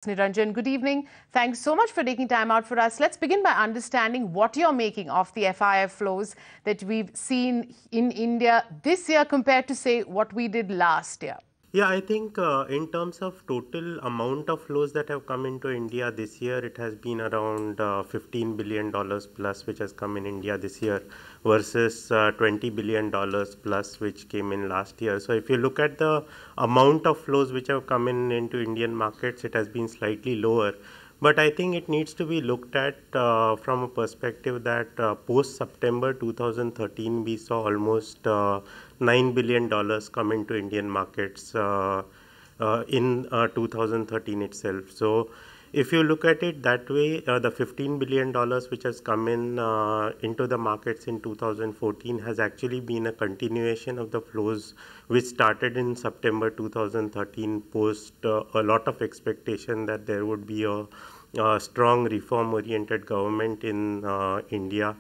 Niranjan, good evening. Thanks so much for taking time out for us. Let's begin by understanding what you're making of the FII flows that we've seen in India this year compared to, say, what we did last year. Yeah, I think in terms of total amount of flows that have come into India this year, it has been around $15 billion plus, which has come in India this year versus $20 billion plus, which came in last year. So if you look at the amount of flows which have come into Indian markets, it has been slightly lower. But I think it needs to be looked at from a perspective that post-September 2013, we saw almost $9 billion come into Indian markets in 2013 itself. So if you look at it that way, the $15 billion which has come into the markets in 2014 has actually been a continuation of the flows which started in September 2013 post a lot of expectation that there would be a strong reform-oriented government in India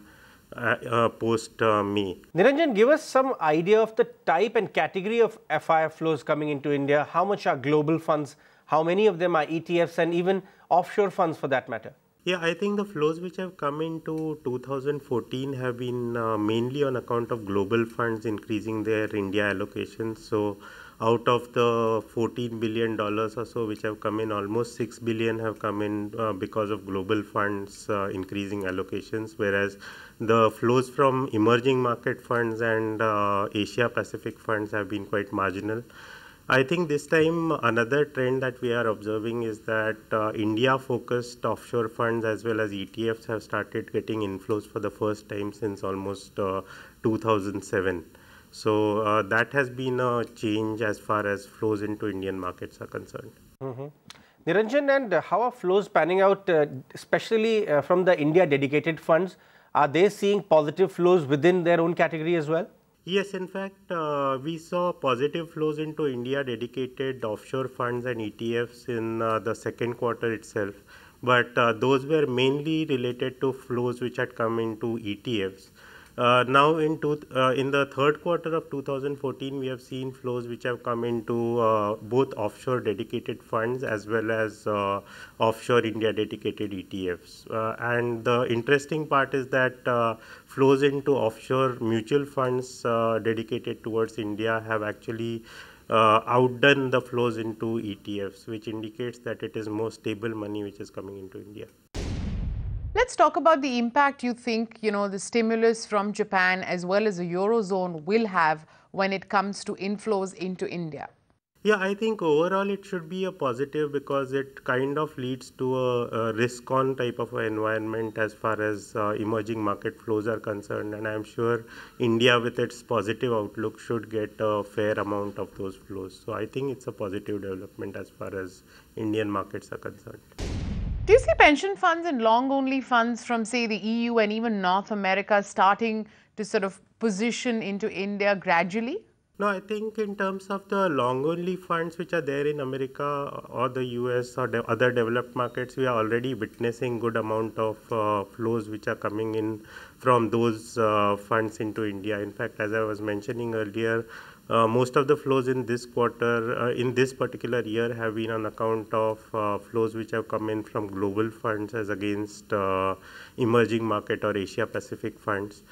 post-May. Niranjan, give us some idea of the type and category of FII flows coming into India. How much are global funds? How many of them are ETFs and even offshore funds for that matter? Yeah, I think the flows which have come into 2014 have been mainly on account of global funds increasing their India allocations. So out of the $14 billion or so which have come in, almost $6 billion have come in because of global funds increasing allocations, whereas the flows from emerging market funds and Asia Pacific funds have been quite marginal. I think this time another trend that we are observing is that India-focused offshore funds as well as ETFs have started getting inflows for the first time since almost 2007. So that has been a change as far as flows into Indian markets are concerned. Niranjan, and how are flows panning out, especially from the India dedicated funds? Are they seeing positive flows within their own category as well? Yes, in fact, we saw positive flows into India dedicated offshore funds and ETFs in the second quarter itself. But those were mainly related to flows which had come into ETFs. Now in the third quarter of 2014, we have seen flows which have come into both offshore dedicated funds as well as offshore India dedicated ETFs. And the interesting part is that flows into offshore mutual funds dedicated towards India have actually outdone the flows into ETFs, which indicates that it is more stable money which is coming into India. Let's talk about the impact you think, the stimulus from Japan as well as the Eurozone will have when it comes to inflows into India. Yeah, I think overall it should be a positive because it kind of leads to a risk-on type of environment as far as emerging market flows are concerned. And I'm sure India with its positive outlook should get a fair amount of those flows. So I think it's a positive development as far as Indian markets are concerned. Do you see pension funds and long-only funds from, say, the EU and even North America starting to sort of position into India gradually? No, I think in terms of the long-only funds which are there in America or the US or other developed markets, we are already witnessing good amount of flows which are coming in from those funds into India. In fact, as I was mentioning earlier, most of the flows in this quarter, in this particular year, have been on account of flows which have come in from global funds as against emerging market or Asia Pacific funds.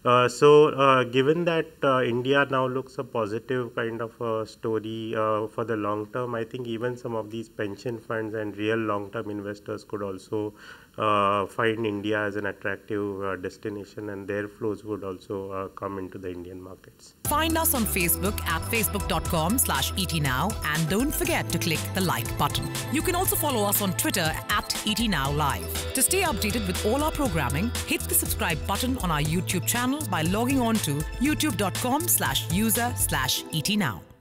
So given that India now looks a positive kind of a story for the long term, I think even some of these pension funds and real long-term investors could also find India as an attractive destination, and their flows would also come into the Indian markets. Find us on Facebook at facebook.com/ETNow, and don't forget to click the like button. You can also follow us on Twitter at ETNowLive. To stay updated with all our programming, hit the subscribe button on our YouTube channel by logging on to youtube.com/user/ETNow.